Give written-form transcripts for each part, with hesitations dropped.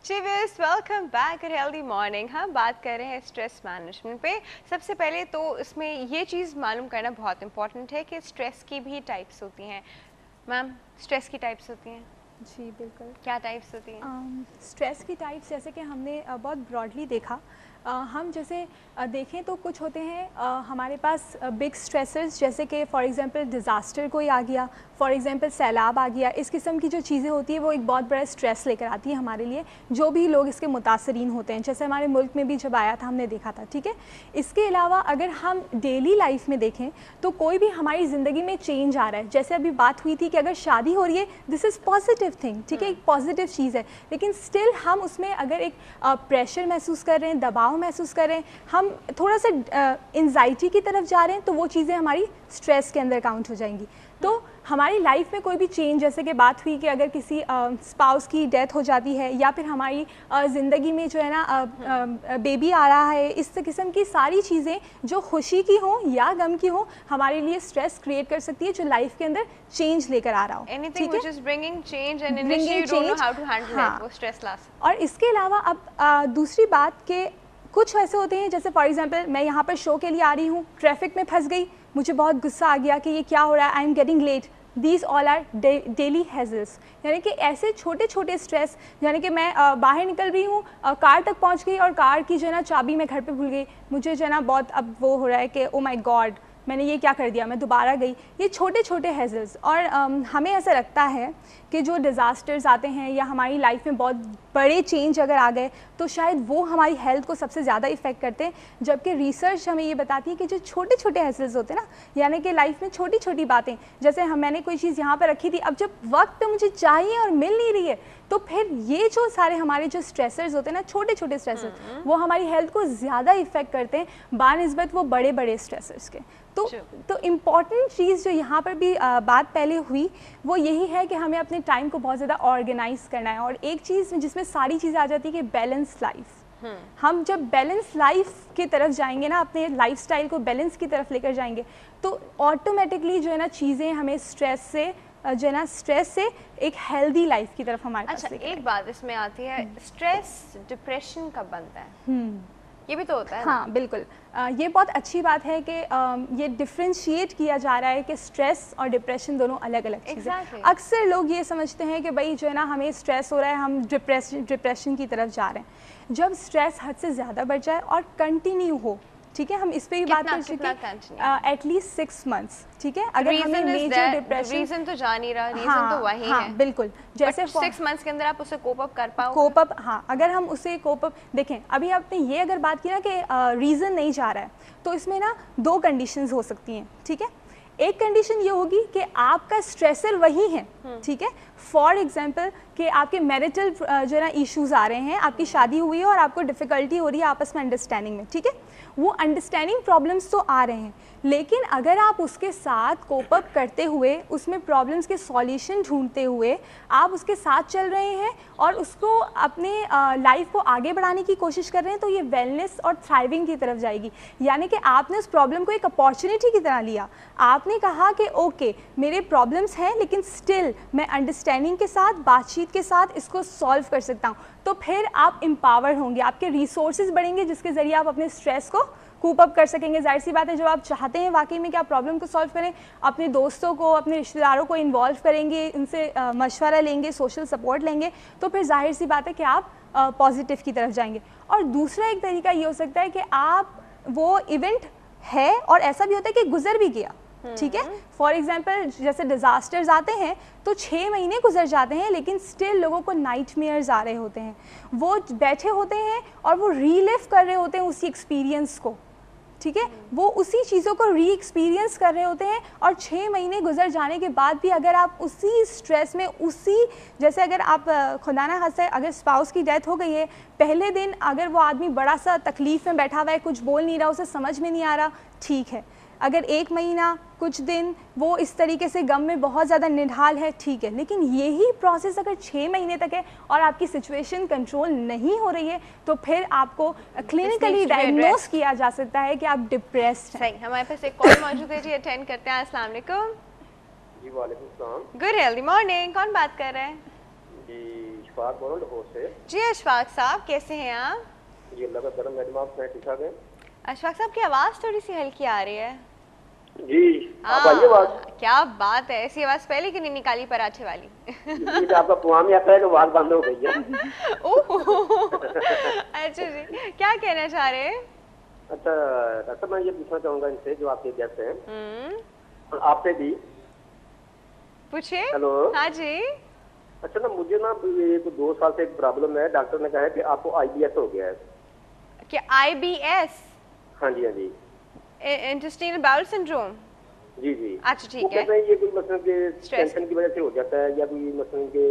चीवियर्स welcome back at healthy morning. हम बात कर रहे हैं स्ट्रेस मैनेजमेंट पे। सबसे पहले तो इसमें ये चीज़ मालूम करना बहुत इंपॉर्टेंट है कि स्ट्रेस की भी टाइप्स होती हैं। मैम, स्ट्रेस की टाइप्स होती हैं? जी बिल्कुल। क्या टाइप्स होती हैं? स्ट्रेस की टाइप्स जैसे कि हमने बहुत ब्रॉडली देखा। हम जैसे देखें तो कुछ होते हैं हमारे पास बिग स्ट्रेसर्स, जैसे कि फॉर एग्जांपल डिज़ास्टर कोई आ गया, फॉर एग्जांपल सैलाब आ गया। इस किस्म की जो चीज़ें होती है वो एक बहुत बड़ा स्ट्रेस लेकर आती है हमारे लिए, जो भी लोग इसके मुतासरीन होते हैं। जैसे हमारे मुल्क में भी जब आया था हमने देखा था, ठीक है। इसके अलावा अगर हम डेली लाइफ में देखें तो कोई भी हमारी ज़िंदगी में चेंज आ रहा है, जैसे अभी बात हुई थी कि अगर शादी हो रही है, दिस इज़ पॉजिटिव थिंग, ठीक है, एक पॉजिटिव चीज़ है। लेकिन स्टिल हम उसमें अगर एक प्रेशर महसूस कर रहे हैं, दबाव महसूस कर रहे हैं, हम थोड़ा सा एंजाइटी की तरफ जा रहे हैं, तो वो चीज़ें हमारी स्ट्रेस के अंदर काउंट हो जाएंगी। तो हमारी लाइफ में कोई भी चेंज, जैसे कि बात हुई कि अगर किसी स्पाउस की डेथ हो जाती है, या फिर हमारी ज़िंदगी में जो है ना बेबी आ रहा है, इस किस्म की सारी चीज़ें जो खुशी की हों या गम की हों, हमारे लिए स्ट्रेस क्रिएट कर सकती है, जो लाइफ के अंदर चेंज लेकर आ रहा हो। Anything which is bringing change and initially you don't know how to handle it, वो स्ट्रेस ला सकता है। और इसके अलावा अब दूसरी बात के कुछ ऐसे होते हैं, जैसे फॉर एग्जांपल मैं यहाँ पर शो के लिए आ रही हूँ, ट्रैफिक में फंस गई, मुझे बहुत गुस्सा आ गया कि ये क्या हो रहा है, I am getting late. These all are daily hassles, यानी कि ऐसे छोटे छोटे स्ट्रेस, यानी कि मैं बाहर निकल रही हूँ, कार तक पहुँच गई और कार की जो है ना चाबी मैं घर पे भूल गई, मुझे जो है ना बहुत अब वो हो रहा है कि ओ माय गॉड, मैंने ये क्या कर दिया, मैं दोबारा गई। ये छोटे छोटे हैजल्स। और हमें ऐसा लगता है कि जो डिज़ास्टर्स आते हैं या हमारी लाइफ में बहुत बड़े चेंज अगर आ गए, तो शायद वो हमारी हेल्थ को सबसे ज़्यादा इफ़ेक्ट करते हैं, जबकि रिसर्च हमें ये बताती है कि जो छोटे छोटे हैजल्स होते हैं ना, यानी कि लाइफ में छोटी छोटी बातें, जैसे मैंने कोई चीज़ यहाँ पर रखी थी, अब जब वक्त पे मुझे चाहिए और मिल नहीं रही है, तो फिर ये जो सारे हमारे जो स्ट्रेसर्स होते हैं ना, छोटे छोटे स्ट्रेसर्स, वो हमारी हेल्थ को ज़्यादा इफ़ेक्ट करते हैं बानिस्बत वो बड़े बड़े स्ट्रेसर्स के। तो इम्पॉर्टेंट चीज़ जो यहाँ पर भी बात पहले हुई, वो यही है कि हमें अपने टाइम को बहुत ज़्यादा ऑर्गेनाइज करना है। और एक चीज़ जिसमें सारी चीज़ें आ जाती है कि बैलेंस लाइफ। हम जब बैलेंस लाइफ की तरफ जाएंगे ना, अपने लाइफस्टाइल को बैलेंस की तरफ लेकर जाएंगे, तो ऑटोमेटिकली जो है ना चीज़ें हमें स्ट्रेस से एक हेल्दी लाइफ की तरफ हमारे पास। अच्छा, एक बात इसमें आती है, स्ट्रेस डिप्रेशन कब बनता है? ये भी तो होता है। हाँ बिल्कुल। ये बहुत अच्छी बात है कि ये डिफ्रेंशिएट किया जा रहा है कि स्ट्रेस और डिप्रेशन दोनों अलग अलग चीज़ें हैं। अक्सर लोग ये समझते हैं कि भाई जो है ना हमें स्ट्रेस हो रहा है, हम डिप्रेशन की तरफ जा रहे हैं। जब स्ट्रेस हद से ज़्यादा बढ़ जाए और कंटिन्यू हो, ठीक है, हम इस पे ही बात कर चुके हैं, एटलीस्ट 6 मंथ्स, ठीक है। अगर हमें मेजर डिप्रेशन, रीजन तो जा नहीं रहा, रीजन तो वही है। बिल्कुल, जैसे 6 मंथ्स के अंदर आप उसे कोप अप कर पाओ। कोप अप, हाँ, अगर हम उसे कोप अप देखें, अभी आपने ये अगर बात की ना कि रीजन नहीं जा रहा है, तो इसमें ना 2 कंडीशंस हो सकती हैं, ठीक है। एक कंडीशन ये होगी कि आपका स्ट्रेसर वही है, ठीक है। फॉर एग्जांपल कि आपके मैरिटल जो है ना इश्यूज आ रहे हैं, आपकी शादी हुई है और आपको डिफ़िकल्टी हो रही है आपस में अंडरस्टैंडिंग में, ठीक है। वो अंडरस्टैंडिंग प्रॉब्लम्स तो आ रहे हैं, लेकिन अगर आप उसके साथ कोप अप करते हुए, उसमें प्रॉब्लम्स के सॉल्यूशन ढूंढते हुए आप उसके साथ चल रहे हैं और उसको अपने लाइफ को आगे बढ़ाने की कोशिश कर रहे हैं, तो ये वेलनेस और थ्राइविंग की तरफ जाएगी। यानी कि आपने उस प्रॉब्लम को एक अपॉर्चुनिटी की तरह लिया। आपने कहा कि ओके, मेरे प्रॉब्लम्स हैं, लेकिन स्टिल मैं अंडरस्टैंडिंग के साथ, बातचीत के साथ इसको सॉल्व कर सकता हूँ। तो फिर आप एम्पावर होंगे, आपके रिसोर्सेज बढ़ेंगे, जिसके ज़रिए आप अपने स्ट्रेस को कूप अप कर सकेंगे। जाहिर सी बात है, जब आप चाहते हैं वाकई में कि आप प्रॉब्लम को सॉल्व करें, अपने दोस्तों को, अपने रिश्तेदारों को इन्वॉल्व करेंगे, इनसे मशवरा लेंगे, सोशल सपोर्ट लेंगे, तो फिर जाहिर सी बात है कि आप पॉजिटिव की तरफ जाएंगे। और दूसरा एक तरीका ये हो सकता है कि आप, वो इवेंट है और ऐसा भी होता है कि गुजर भी गया, ठीक है। फॉर एग्जाम्पल जैसे डिज़ास्टर्स आते हैं तो 6 महीने गुजर जाते हैं, लेकिन स्टिल लोगों को नाइटमेयर्स आ रहे होते हैं, वो बैठे होते हैं और वो रीलिव कर रहे होते हैं उसी एक्सपीरियंस को, ठीक है। वो उसी चीज़ों को री एक्सपीरियंस कर रहे होते हैं, और 6 महीने गुजर जाने के बाद भी अगर आप उसी स्ट्रेस में, उसी, जैसे अगर आप खुदा ना खास्ता अगर स्पाउस की डेथ हो गई है, पहले दिन अगर वो आदमी बड़ा सा तकलीफ़ में बैठा हुआ है, कुछ बोल नहीं रहा, उसे समझ में नहीं आ रहा, ठीक है। अगर 1 महीना, कुछ दिन वो इस तरीके से गम में बहुत ज़्यादा निढाल है, ठीक है। लेकिन यही प्रोसेस अगर 6 महीने तक है और आपकी सिचुएशन कंट्रोल नहीं हो रही है, तो फिर आपको क्लिनिकली डायग्नोस किया जा सकता है कि आप डिप्रेस्ड हैं। सही। हमारे पास एक कॉल मौजूद है जी, अटेंड करते हैं। अस्सलाम वालेकुम। जी वालेकुम सलाम। गुड हेल्दी मॉर्निंग, कौन बात कर रहे हैं? जी इशफाक बोल रहा हूँ से। जी अशफाक साहब, कैसे हैं आप? जी अल्लाह का करम, मैडम आप ठीक ठाक हैं? अशफाक साहब की आवाज़ थोड़ी सी हल्की आ रही है। जी आप आइए आवाज। क्या बात है, ऐसी आवाज़ पहले क्यों नहीं निकाली पराठे वाली? इसलिए आपका पुआम ही आता है कि आवाज बंद हो गई है। ओह अच्छा जी, क्या कहना चाह रहे हैं? अच्छा डॉक्टर, मैं ये पूछना चाहूंगा इनसे जो आपके गेस्ट हैं, आपसे भी। पूछिए। हेलो। हाँ जी। अच्छा ना, मुझे ना ये तो 2 साल से एक प्रॉब्लम है, डॉक्टर ने कहा है कि आपको IBS हो गया है। क्या IBS? हाँ जी हाँ जी। Intestinal bowel syndrome? जी जी। अच्छा ठीक वो है। कहते हैं ये कोई मसलन के स्ट्रेस टेंशन की वजह से हो जाता है या कोई मसलन के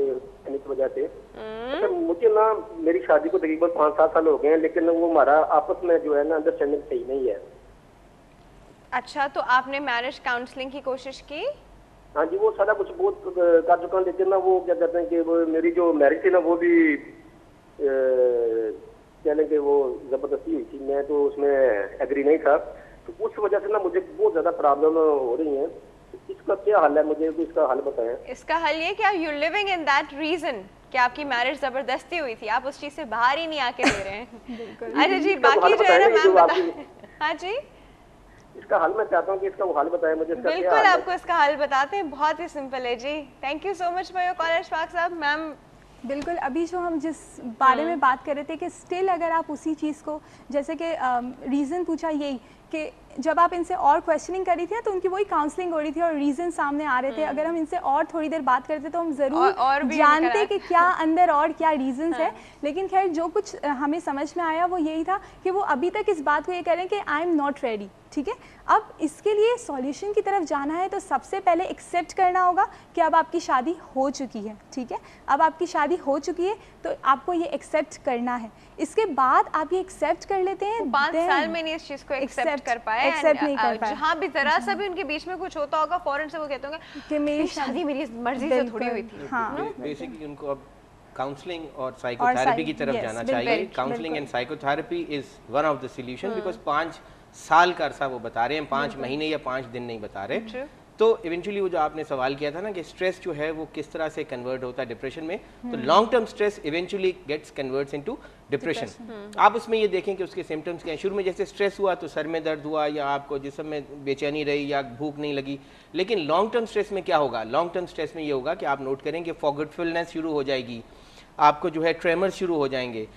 खाने की वजह से। अच्छा मुझे ना मेरी शादी को तकरीबन 5-7 साल हो गए हैं, लेकिन वो हमारा आपस में जो है ना अंडरस्टैंडिंग सही नहीं है। अच्छा, तो आपने मैरिज काउंसलिंग की कोशिश की? हाँ जी, वो सारा कुछ बहुत कर चुका हूँ, लेकिन ना वो क्या कहते हैं कि वो मेरी जो मैरिज थी ना वो भी कह लें कि वो जबरदस्ती हुई थी, मैं तो उसमें एग्री नहीं था, तो उस वजह से ना मुझे बहुत ज्यादा प्रॉब्लम हो रही है। इसका क्या हल है, मुझे भी इसका हल बताएं। इसका हल ये कि आप you living in that region कि आपकी मैरिज जबरदस्ती हुई थी, आप उस चीज से बाहर ही नहीं आके दे रहे हैं। अच्छा जी, बाकी जो है ना मैम बता। हाँ जी, इसका हल मैं चाहता हूँ कि इसका वो हल बताएं मुझे। इसका बिल्कुल क्या आपको इसका हल बताते हैं, बहुत ही सिंपल है जी। Thank you so much for your call Ashfaq साहब। मैम बिल्कुल, अभी जो हम जिस बारे में बात कर रहे थे कि स्टिल अगर आप उसी चीज़ को, जैसे कि रीज़न पूछा यही कि जब आप इनसे और क्वेश्चनिंग करी थी ना तो उनकी वही काउंसलिंग हो रही थी और रीज़न सामने आ रहे थे। अगर हम इनसे और थोड़ी देर बात करते तो हम ज़रूर और भी जानते कि क्या अंदर और क्या रीज़न्स है। लेकिन खैर जो कुछ हमें समझ में आया वो यही था कि वो अभी तक इस बात को ये करें कि आई एम नॉट रेडी। ठीक है, अब इसके लिए सॉल्यूशन की तरफ जाना है तो सबसे पहले एक्सेप्ट करना होगा कि अब आपकी शादी हो चुकी है। ठीक है, अब आपकी शादी हो चुकी है तो आपको ये एक्सेप्ट करना है। इसके बाद आप ये एक्सेप्ट कर लेते हैं, 5 साल में नहीं इस चीज को एक्सेप्ट कर पाए, एक्सेप्ट नहीं कर पाए। जहाँ भी जरा सा भी उनके बीच में कुछ होता होगा फौरन से वो कहते होंगे कि मेरी शादी मेरी मर्जी से थोड़ी हुई थी। हाँ, बेसिकली उनको अब काउंसलिंग और साइकोथेरेपी की तरफ जाना चाहिए। Counselling and psychotherapy is one of the solution, because 5 साल का अरसा वो बता रहे हैं, 5 महीने या 5 दिन नहीं बता रहे। तो इवेंचुअली वो जो आपने सवाल किया था ना कि स्ट्रेस जो है वो किस तरह से कन्वर्ट होता है डिप्रेशन में, तो long term stress eventually gets converts into depression. आप उसमें ये देखें कि उसके सिम्टम्स क्या हैं। शुरू में जैसे स्ट्रेस हुआ तो सर में दर्द हुआ या आपको जिस्म में बेचैनी रही या भूख नहीं लगी, लेकिन लॉन्ग टर्म स्ट्रेस में क्या होगा? लॉन्ग टर्म स्ट्रेस में ये होगा कि आप नोट करेंगे फॉरगेटफुलनेस शुरू हो जाएगी, आपको जो है ट्रेमर शुरू हो जाएंगे,